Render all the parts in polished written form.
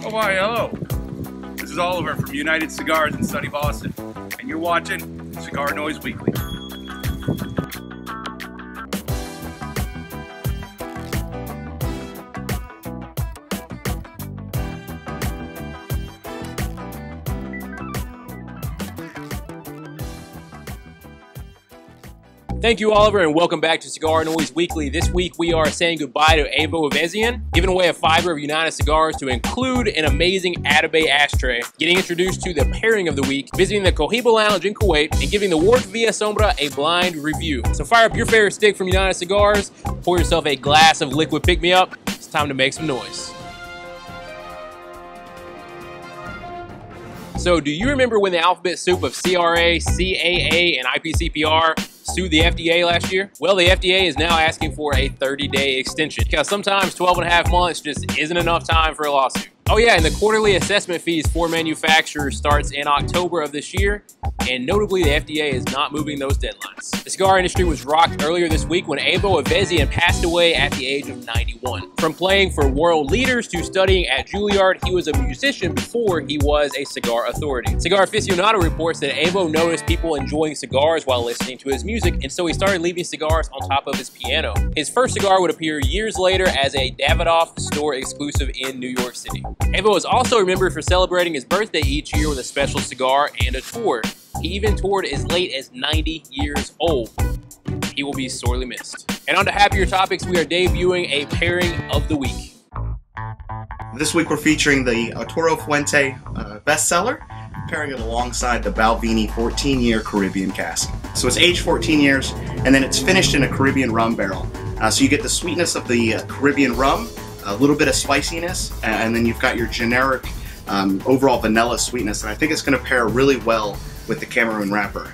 Oh, why, hello. This is Oliver from United Cigars in sunny Boston, and you're watching Cigar Noise Weekly. Thank you, Oliver, and welcome back to Cigar Noise Weekly. This week, we are saying goodbye to Evo Evezian, giving away a fiver of United Cigars to include an amazing Atabey ashtray, getting introduced to the pairing of the week, visiting the Cohiba Lounge in Kuwait, and giving the Ward Via Sombra a blind review. So fire up your favorite stick from United Cigars, pour yourself a glass of liquid pick-me-up. It's time to make some noise. So, do you remember when the alphabet soup of CRA, CAA, and IPCPR sued the FDA last year? Well, the FDA is now asking for a 30-day extension because sometimes 12.5 months just isn't enough time for a lawsuit. Oh yeah, and the quarterly assessment fees for manufacturers starts in October of this year, and notably the FDA is not moving those deadlines. The cigar industry was rocked earlier this week when Evo Evezian passed away at the age of 91. From playing for world leaders to studying at Juilliard, he was a musician before he was a cigar authority. Cigar Aficionado reports that Evo noticed people enjoying cigars while listening to his music, and so he started leaving cigars on top of his piano. His first cigar would appear years later as a Davidoff store exclusive in New York City. Evo is also remembered for celebrating his birthday each year with a special cigar and a tour. He even toured as late as 90 years old. He will be sorely missed. And on to happier topics, we are debuting a pairing of the week. This week we're featuring the Toro Fuente bestseller, pairing it alongside the Balvenie 14-year Caribbean cask. So it's aged 14 years, and then it's finished in a Caribbean rum barrel. So you get the sweetness of the Caribbean rum, a little bit of spiciness, and then you've got your generic overall vanilla sweetness, and I think it's going to pair really well with the Cameroon wrapper.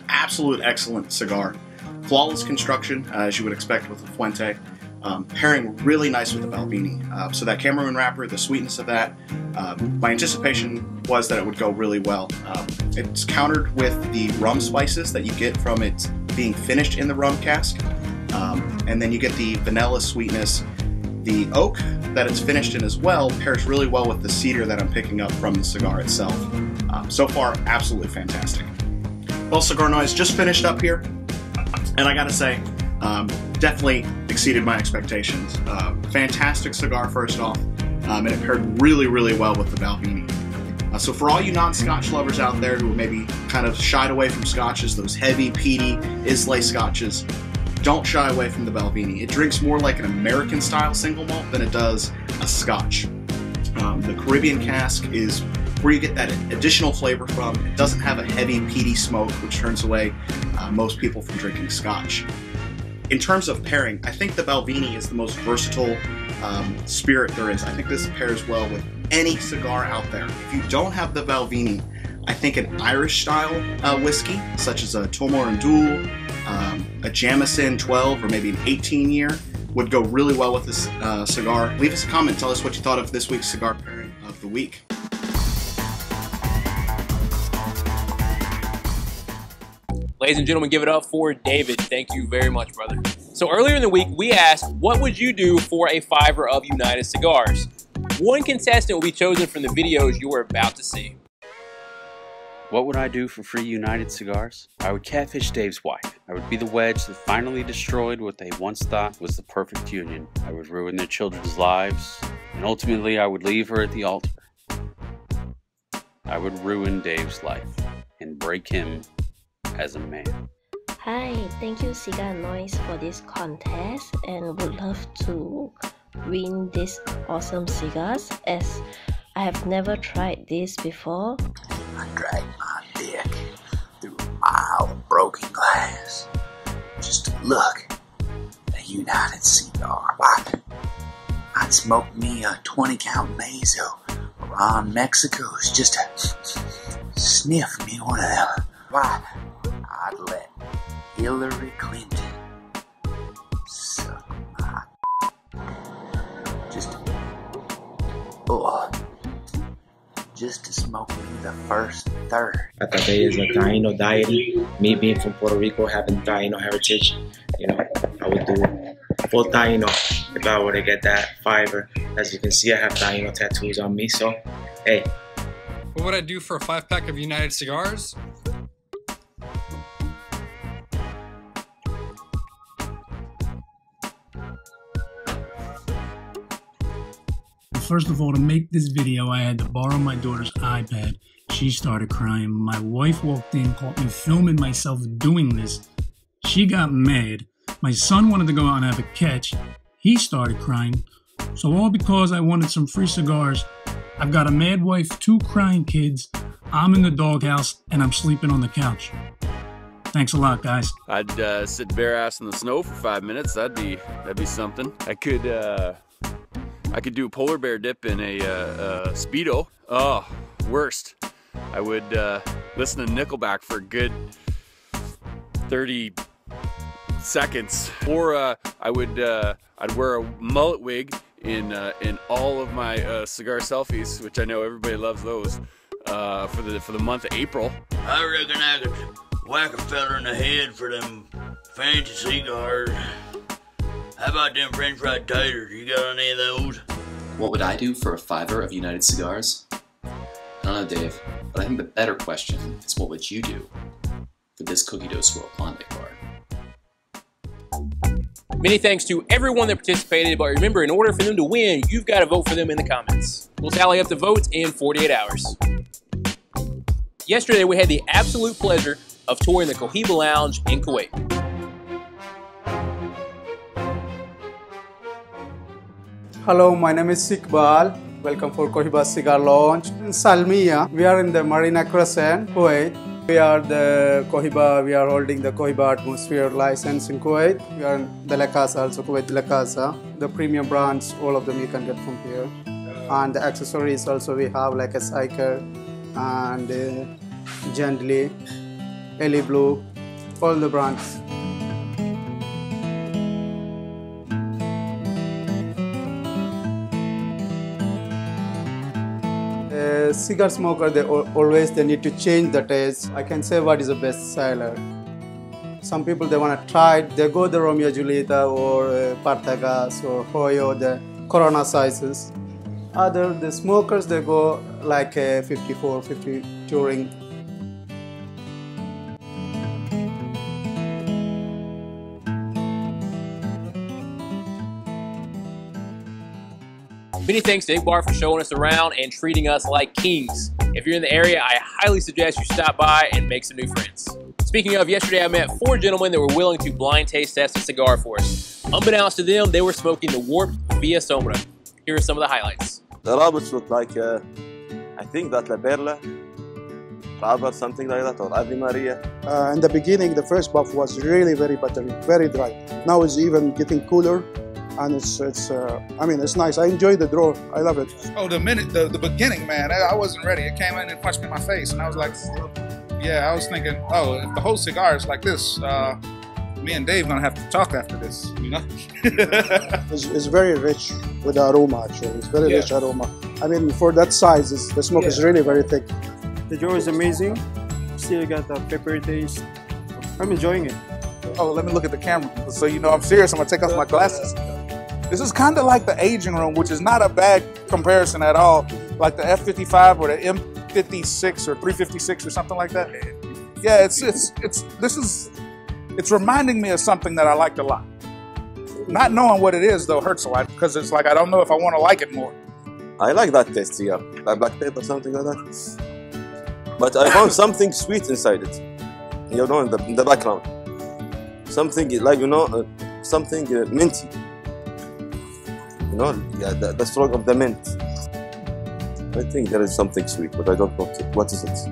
Absolute excellent cigar. Flawless construction, as you would expect with a Fuente. Pairing really nice with the Balvenie. So that Cameroon wrapper, the sweetness of that, my anticipation was that it would go really well. It's countered with the rum spices that you get from it being finished in the rum cask. And then you get the vanilla sweetness. The oak that it's finished in as well pairs really well with the cedar that I'm picking up from the cigar itself. So far, absolutely fantastic. Well, Cigar Noise just finished up here, and I gotta say, definitely exceeded my expectations. Fantastic cigar first off, and it paired really, really well with the Balvenie. So for all you non-Scotch lovers out there who maybe kind of shied away from Scotches, those heavy, peaty Islay Scotches, don't shy away from the Balvenie. It drinks more like an American-style single malt than it does a Scotch. The Caribbean cask is where you get that additional flavor from. It doesn't have a heavy, peaty smoke, which turns away most people from drinking Scotch. In terms of pairing, I think the Balvenie is the most versatile spirit there is. I think this pairs well with any cigar out there. If you don't have the Balvenie, I think an Irish-style whiskey, such as a Tullamore and Dool, a Jameson 12, or maybe an 18-year, would go really well with this cigar. Leave us a comment. Tell us what you thought of this week's cigar pairing of the week. Ladies and gentlemen, give it up for David. Thank you very much, brother. So earlier in the week, we asked, what would you do for a fiver of United Cigars? One contestant will be chosen from the videos you are about to see. What would I do for free United Cigars? I would catfish Dave's wife. I would be the wedge that finally destroyed what they once thought was the perfect union. I would ruin their children's lives, and ultimately I would leave her at the altar. I would ruin Dave's life and break him as a man. Hi, thank you Cigar Noise for this contest, and would love to win these awesome cigars as I have never tried this before. I dragged my dick through a mile of broken glass just to look at a United cigar. What? I'd smoke me a 20-count Mazo around Mexico's just to sniff me one of them. Why? I'd let Hillary Clinton suck my just to smoke me the first third. Atate is a Taino deity. Me being from Puerto Rico, having Taino heritage, you know, I would do full Taino if I were to get that fiver. As you can see, I have Taino tattoos on me, so hey. What would I do for a 5-pack of United Cigars? First of all, to make this video, I had to borrow my daughter's iPad. She started crying. My wife walked in, caught me filming myself doing this. She got mad. My son wanted to go out and have a catch. He started crying. So all because I wanted some free cigars. I've got a mad wife, 2 crying kids. I'm in the doghouse, and I'm sleeping on the couch. Thanks a lot, guys. I'd sit bare ass in the snow for 5 minutes. That'd be something. I could do a polar bear dip in a Speedo. Oh, worst. I would listen to Nickelback for a good 30 seconds. Or I'd wear a mullet wig in all of my cigar selfies, which I know everybody loves those, for the month of April. I reckon I could whack a fella in the head for them fancy cigars. How about them French fried taters? You got any of those? What would I do for a fiver of United Cigars? I don't know, Dave, but I think the better question is what would you do for this cookie dough swirl Klondike bar? Many thanks to everyone that participated, but remember, in order for them to win, you've got to vote for them in the comments. We'll tally up the votes in 48 hours. Yesterday, we had the absolute pleasure of touring the Cohiba Lounge in Kuwait. Hello, my name is Iqbal. Welcome for Cohiba Cigar Lounge in Salmiya. We are in the Marina Crescent, Kuwait. We are holding the Cohiba Atmosphere license in Kuwait. We are in De La Casa, also Kuwait De La Casa. The premium brands, all of them you can get from here. And the accessories also we have like a Cyker and Gently, Ellie Blue, all the brands. Cigar smoker, they need to change the taste. I can say what is the best seller. Some people they want to try it, they go the Romeo Julieta or Partagas or Hoyo, the Corona sizes. The smokers they go like a 54, 50 touring. Many thanks to Iqbal for showing us around and treating us like kings. If you're in the area, I highly suggest you stop by and make some new friends. Speaking of, yesterday I met 4 gentlemen that were willing to blind taste test a cigar for us. Unbeknownst to them, they were smoking the Warped Via Sombra. Here are some of the highlights. The rabbits look like, I think that La Perla, Rava, something like that, or Ave Maria. In the beginning, the first puff was really very buttery, very dry. Now it's even getting cooler. And it's nice. I enjoy the draw. I love it. Oh, the beginning, man, I wasn't ready. It came in and punched me in my face, and I was like, yeah, I was thinking, oh, if the whole cigar is like this, me and Dave gonna have to talk after this, you know? It's very rich with the aroma, actually. It's very rich aroma. I mean, for that size, the smoke is really very thick. The draw is amazing. Still got the peppery taste. I'm enjoying it. Oh, let me look at the camera so you know I'm serious. I'm gonna take off my glasses. This is kind of like the aging room, which is not a bad comparison at all. Like the F55 or the M56 or 356 or something like that. Yeah, it's reminding me of something that I liked a lot. Not knowing what it is though hurts a lot because it's like I don't know if I want to like it more. I like that taste, yeah, like black pepper, something like that. But I found something sweet inside it. You know, in the background, something like something minty. You know, yeah, the stroke of the mint. I think there is something sweet, but I don't know what is it.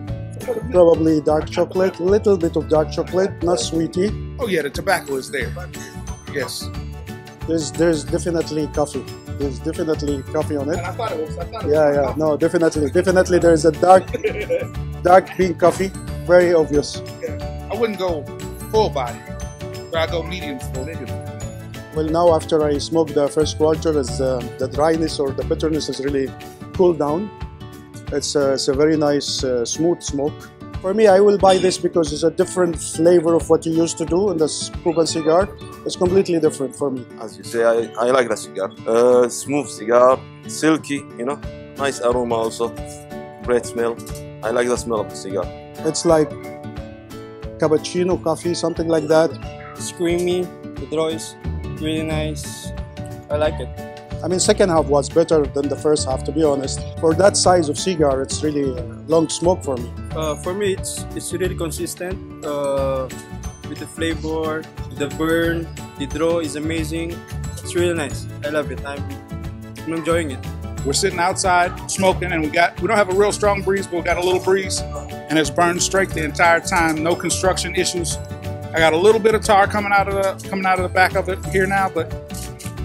Probably dark chocolate, a little bit of dark chocolate, not sweetie. Oh yeah, the tobacco is there. Yes. There's definitely coffee. There's definitely coffee on it. And I thought it was. Yeah. No, definitely there is a dark bean coffee. Very obvious. Yeah. I wouldn't go full body, but I go medium full. Well, now after I smoked the first quarter, the dryness or the bitterness is really cooled down. It's a very nice, smooth smoke. For me, I will buy this because it's a different flavor of what you used to do in this Cuban cigar. It's completely different for me. As you say, I like the cigar. Smooth cigar, silky, you know, nice aroma also, great smell. I like the smell of the cigar. It's like cappuccino, coffee, something like that. It's creamy, the draw is really nice. I like it. I mean, second half was better than the first half, to be honest. For that size of cigar, it's really a long smoke for me. For me, it's really consistent with the flavor, the burn, the draw is amazing. It's really nice. I love it. I'm enjoying it. We're sitting outside smoking, and we don't have a real strong breeze, but we got a little breeze, and it's burned straight the entire time. No construction issues. I got a little bit of tar coming out of the back of it here now, but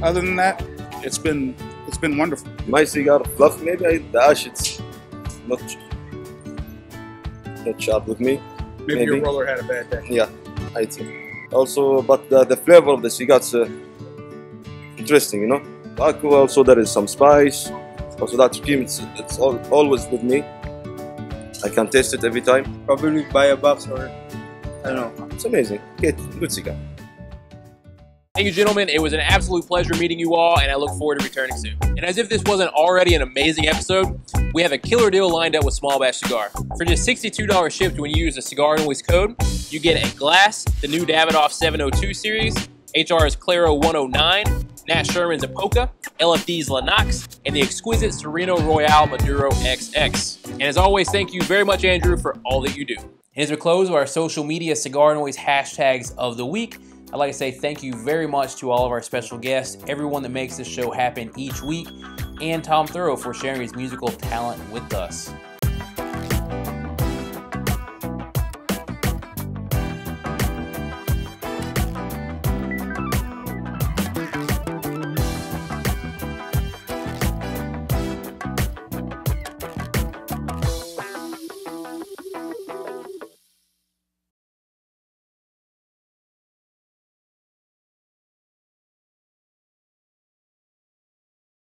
other than that, it's been wonderful. My cigar fluff, maybe the ash it's not sharp with me. Maybe your roller had a bad day. Yeah, I think. Also, but the flavor of the cigar's interesting, you know. Tobacco also, there is some spice. Also that cream, it's always with me. I can taste it every time. Probably buy a box or I don't know. It's amazing. Good cigar. Thank you, gentlemen. It was an absolute pleasure meeting you all, and I look forward to returning soon. And as if this wasn't already an amazing episode, we have a killer deal lined up with Small Batch Cigar. For just $62 shipped when you use the Cigar Noise code, you get a glass, the new Davidoff 702 series, HR's Claro 109, Nat Sherman's Apoca, LFD's Lennox, and the exquisite Sereno Royale Maduro XX. And as always, thank you very much, Andrew, for all that you do. And as we close our social media Cigar Noise hashtags of the week, I'd like to say thank you very much to all of our special guests, everyone that makes this show happen each week, and Tom Thurrow for sharing his musical talent with us.